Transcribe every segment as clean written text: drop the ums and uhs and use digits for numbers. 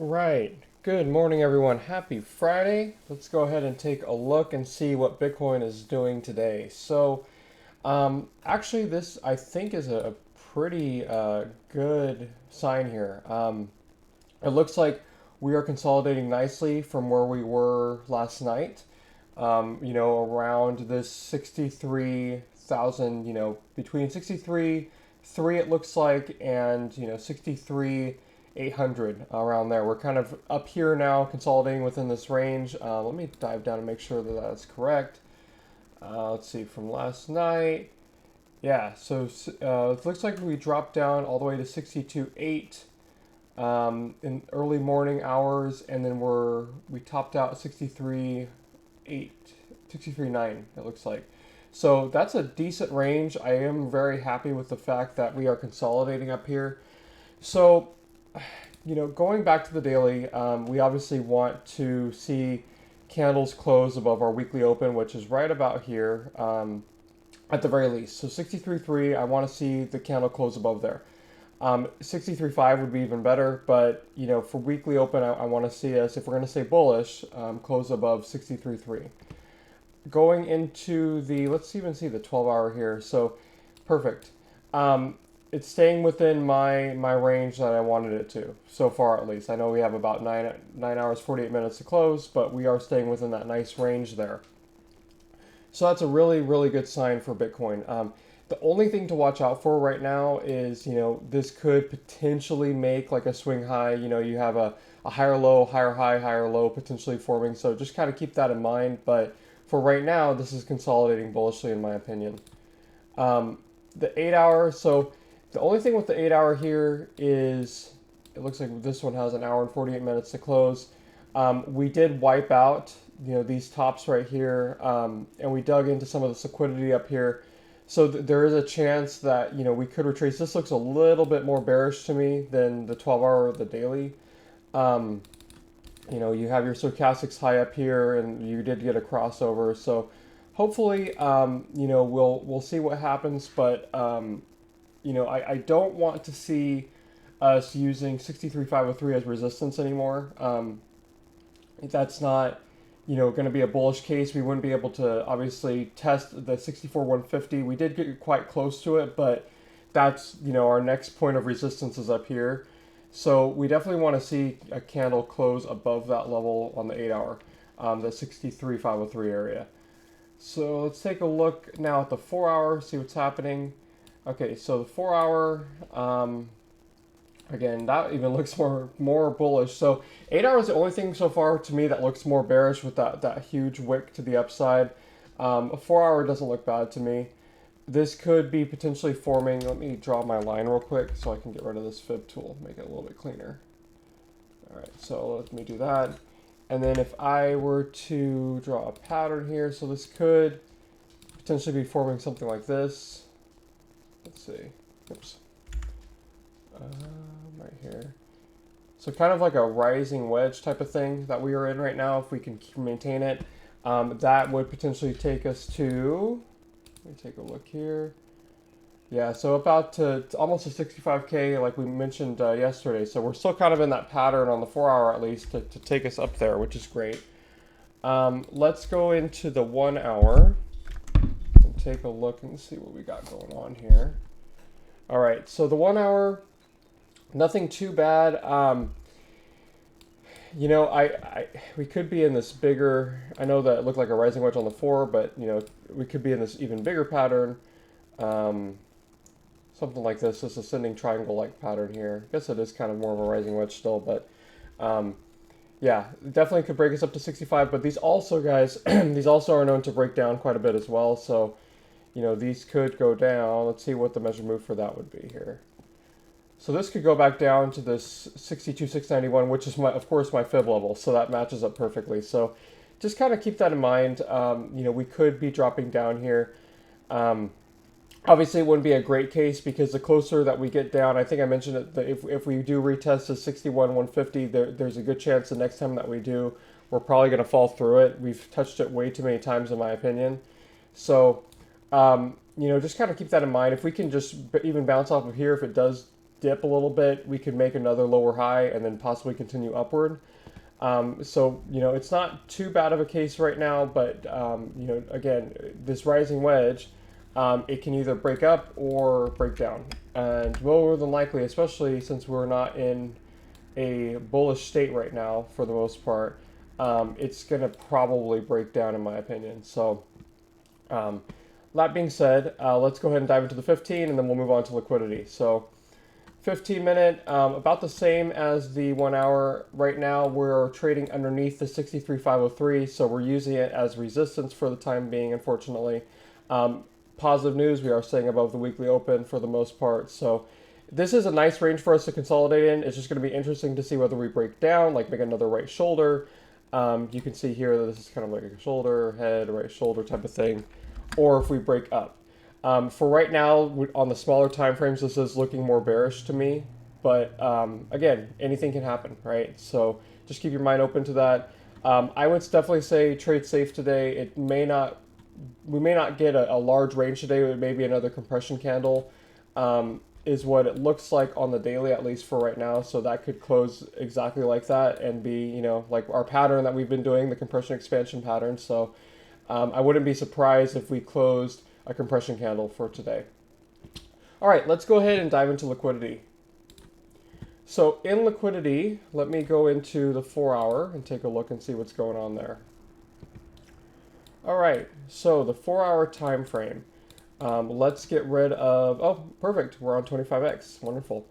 Right. Good morning, everyone. Happy Friday. Let's go ahead and take a look and see what Bitcoin is doing today. Actually, this I think is a pretty good sign here. It looks like we are consolidating nicely from where we were last night. Around this 63,000, between 63.3 it looks like, and 63,800 around there. We're kind of up here now, consolidating within this range. Let me dive down and make sure that that's correct. Let's see, from last night. Yeah, so it looks like we dropped down all the way to 62.8 in early morning hours, and then we topped out at 63.8, 63.9, it looks like. So that's a decent range. I am very happy with the fact that we are consolidating up here. So, going back to the daily, we obviously want to see candles close above our weekly open, which is right about here, at the very least. So 63.3, I want to see the candle close above there. 63.5 would be even better, but for weekly open, I want to see us, if we're going to stay bullish, close above 63.3. Going into let's even see the 12-hour here. So perfect. It's staying within my range that I wanted it to so far, at least. I know we have about 9 hours 48 minutes to close, but we are staying within that nice range there. So that's a really, really good sign for Bitcoin. The only thing to watch out for right now is, this could potentially make like a swing high. You have a higher low, higher high, higher low potentially forming. So just kind of keep that in mind. But for right now, this is consolidating bullishly in my opinion. The 8 hour, so the only thing with the 8 hour here is it looks like this one has an hour and 48 minutes to close. We did wipe out, these tops right here, and we dug into some of this liquidity up here. So there is a chance that we could retrace. This looks a little bit more bearish to me than the 12-hour or the daily. Um, you have your stochastics high up here, and you did get a crossover. So hopefully, we'll see what happens. But I don't want to see us using 63,503 as resistance anymore. That's not going to be a bullish case. We wouldn't be able to obviously test the 64,150. We did get quite close to it, but that's our next point of resistance is up here. So we definitely want to see a candle close above that level on the 8 hour, the 63,503 area. So let's take a look now at the 4 hour, see what's happening. Okay, so the 4 hour, again, that even looks more bullish. So 8 hour is the only thing so far to me that looks more bearish with that huge wick to the upside. A 4 hour doesn't look bad to me. This could be potentially forming. Let me draw my line real quick so I can get rid of this fib tool, make it a little bit cleaner. All right, so let me do that. And then if I were to draw a pattern here, so this could potentially be forming something like this. Let's see. Oops. Right here. So kind of like a rising wedge type of thing that we are in right now. If we can maintain it, that would potentially take us to, let me take a look here. Yeah, so about to almost a 65K like we mentioned yesterday. So we're still kind of in that pattern on the 4 hour at least to take us up there, which is great. Let's go into the 1 hour and take a look and see what we got going on here. All right, so the 1 hour, nothing too bad. We could be in this bigger. I know that it looked like a rising wedge on the 4, but we could be in this even bigger pattern. Something like this ascending triangle-like pattern here. I guess it is kind of more of a rising wedge still, but yeah, definitely could break us up to 65. But these also, guys, these also are known to break down quite a bit as well. So, these could go down. Let's see what the measure move for that would be here. So this could go back down to this 62,691, which is of course my fib level. So that matches up perfectly. So just kind of keep that in mind. We could be dropping down here. Obviously, it wouldn't be a great case because the closer that we get down, I think I mentioned it, that if we do retest the 61,150, there's a good chance the next time that we do, we're probably going to fall through it. We've touched it way too many times, in my opinion. So, just kind of keep that in mind. If we can just even bounce off of here, if it does dip a little bit, we could make another lower high and then possibly continue upward. So, it's not too bad of a case right now, but, again, this rising wedge, it can either break up or break down. And more than likely, especially since we're not in a bullish state right now for the most part, it's going to probably break down in my opinion. So, that being said, let's go ahead and dive into the 15 and then we'll move on to liquidity. So 15 minute, about the same as the 1 hour. Right now we're trading underneath the 63.503, so we're using it as resistance for the time being, unfortunately. Positive news, we are staying above the weekly open for the most part. So this is a nice range for us to consolidate in. It's just going to be interesting to see whether we break down, like make another right shoulder. You can see here that this is kind of like a shoulder, head, right shoulder type of thing, or if we break up. For right now, on the smaller time frames, this is looking more bearish to me. But again, anything can happen, right? So just keep your mind open to that. I would definitely say trade safe today. We may not get a large range today. It may be another compression candle, is what it looks like on the daily, at least for right now. So that could close exactly like that and be, like our pattern that we've been doing, the compression expansion pattern. So I wouldn't be surprised if we closed a compression candle for today. All right, let's go ahead and dive into liquidity. So in liquidity, let me go into the 4 hour and take a look and see what's going on there. All right, so the 4 hour time frame. Let's get rid of, oh, perfect, we're on 25x, wonderful.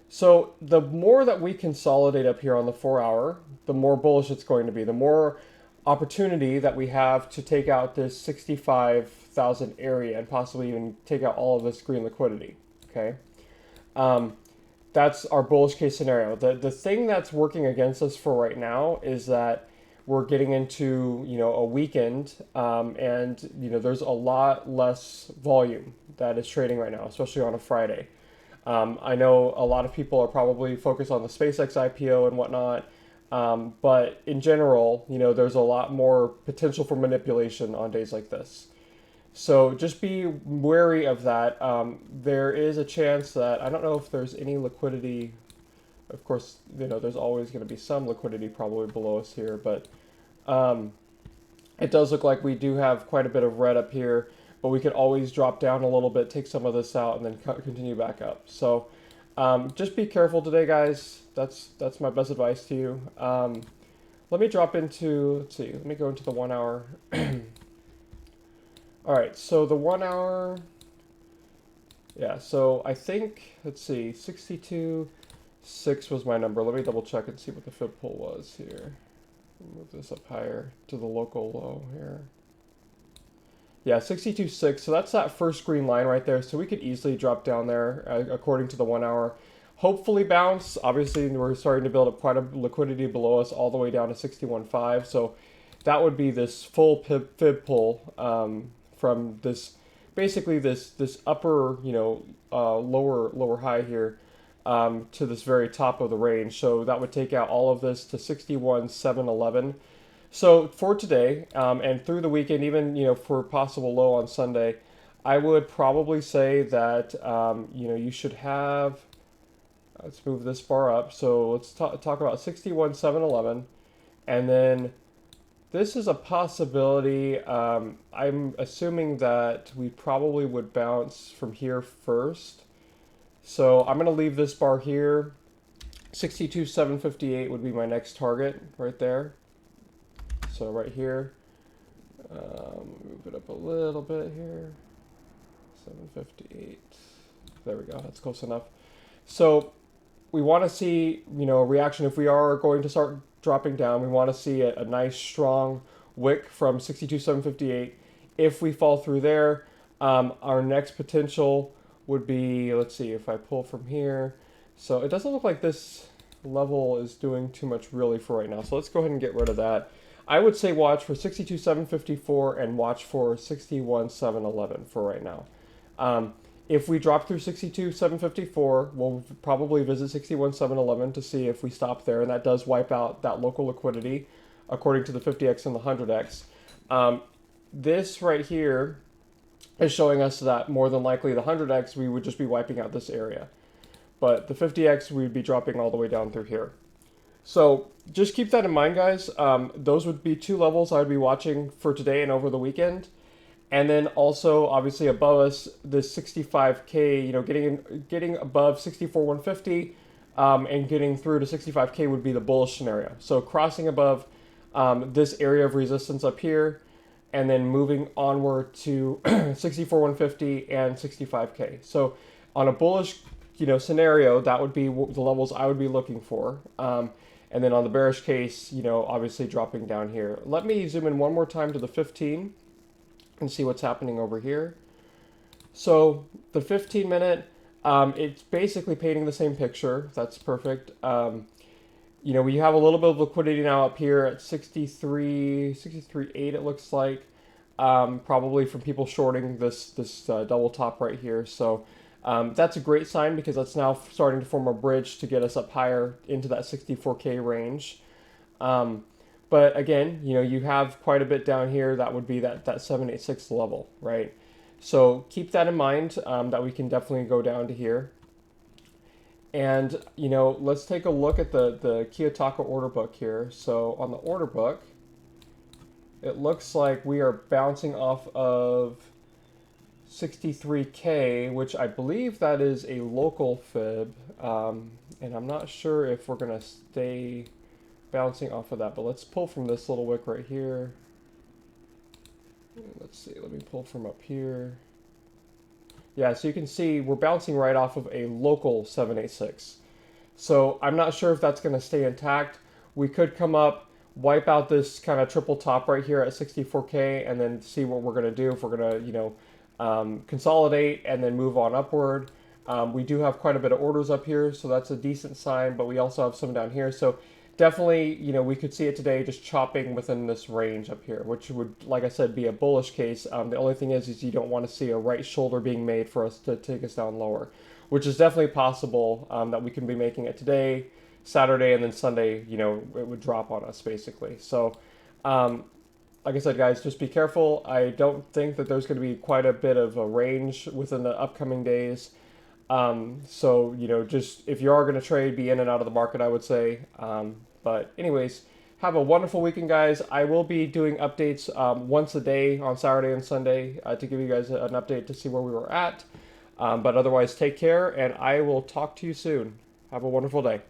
So the more that we consolidate up here on the 4 hour, the more bullish it's going to be, the more opportunity that we have to take out this 65,000 area and possibly even take out all of this green liquidity, okay? That's our bullish case scenario. The thing that's working against us for right now is that we're getting into, a weekend, and, there's a lot less volume that is trading right now, especially on a Friday. I know a lot of people are probably focused on the SpaceX IPO and whatnot, but in general, there's a lot more potential for manipulation on days like this. So just be wary of that. There is a chance that, I don't know if there's any liquidity. Of course, there's always going to be some liquidity probably below us here, but it does look like we do have quite a bit of red up here, but we could always drop down a little bit, take some of this out, and then continue back up. So just be careful today, guys. That's my best advice to you. Let me drop into, let's see, let me go into the 1 hour. All right, so the 1 hour, yeah, so I think, let's see, 62.6 was my number. Let me double check and see what the fib pull was here. Move this up higher to the local low here. Yeah, 62.6, so that's that first green line right there. So we could easily drop down there according to the 1 hour. Hopefully bounce. Obviously, we're starting to build up quite a liquidity below us all the way down to 61.5. So that would be this full fib pull from this, basically this upper, lower high here to this very top of the range. So that would take out all of this to 61.711. So for today and through the weekend, even for possible low on Sunday, I would probably say that you should have. Let's move this bar up. So let's talk about 61.711, and then this is a possibility. I'm assuming that we probably would bounce from here first. So I'm going to leave this bar here. 62.758 would be my next target right there. So right here, move it up a little bit here, 758. There we go, that's close enough. So we want to see, a reaction if we are going to start dropping down. We want to see a nice strong wick from 62.758. If we fall through there, our next potential would be, let's see, if I pull from here. So it doesn't look like this level is doing too much really for right now. So let's go ahead and get rid of that. I would say watch for 62.754 and watch for 61.711 for right now. If we drop through 62.754, we'll probably visit 61.711 to see if we stop there, and that does wipe out that local liquidity according to the 50x and the 100x. This right here is showing us that more than likely the 100x, we would just be wiping out this area. but the 50x we'd be dropping all the way down through here. So just keep that in mind, guys. Those would be two levels I would be watching for today and over the weekend. And then also, obviously, above us, the 65K, you know, getting above 64,150 and getting through to 65K would be the bullish scenario. So crossing above this area of resistance up here, and then moving onward to 64,150 and 65K. So on a bullish, you know, scenario, that would be the levels I would be looking for. And then on the bearish case, you know, obviously dropping down here. Let me zoom in one more time to the 15 and see what's happening over here. So the 15 minute, it's basically painting the same picture. That's perfect. You know, we have a little bit of liquidity now up here at 63.8 it looks like, probably from people shorting this double top right here. So that's a great sign because that's now starting to form a bridge to get us up higher into that 64K range. But again, you know, you have quite a bit down here. That would be that 786 level, right? So keep that in mind, that we can definitely go down to here. And, you know, let's take a look at the Kiyotaka order book here. So on the order book, it looks like we are bouncing off of 63K, which I believe that is a local fib. And I'm not sure if we're going to stay bouncing off of that, but let's pull from this little wick right here. Let's see, let me pull from up here. Yeah, so you can see we're bouncing right off of a local 786. So I'm not sure if that's going to stay intact. We could come up, wipe out this kind of triple top right here at 64K, and then see what we're going to do, if we're going to, you know, consolidate and then move on upward. We do have quite a bit of orders up here, so that's a decent sign, but we also have some down here. So definitely, you know, we could see it today just chopping within this range up here, which would, like I said, be a bullish case. The only thing is you don't want to see a right shoulder being made for us to take us down lower, which is definitely possible, that we can be making it today, Saturday, and then Sunday, you know, it would drop on us basically. So, like I said, guys, just be careful. I don't think that there's going to be quite a bit of a range within the upcoming days. So, you know, just if you are going to trade, be in and out of the market, I would say. But anyways, have a wonderful weekend, guys. I will be doing updates once a day on Saturday and Sunday to give you guys an update to see where we were at. But otherwise, take care, and I will talk to you soon. Have a wonderful day.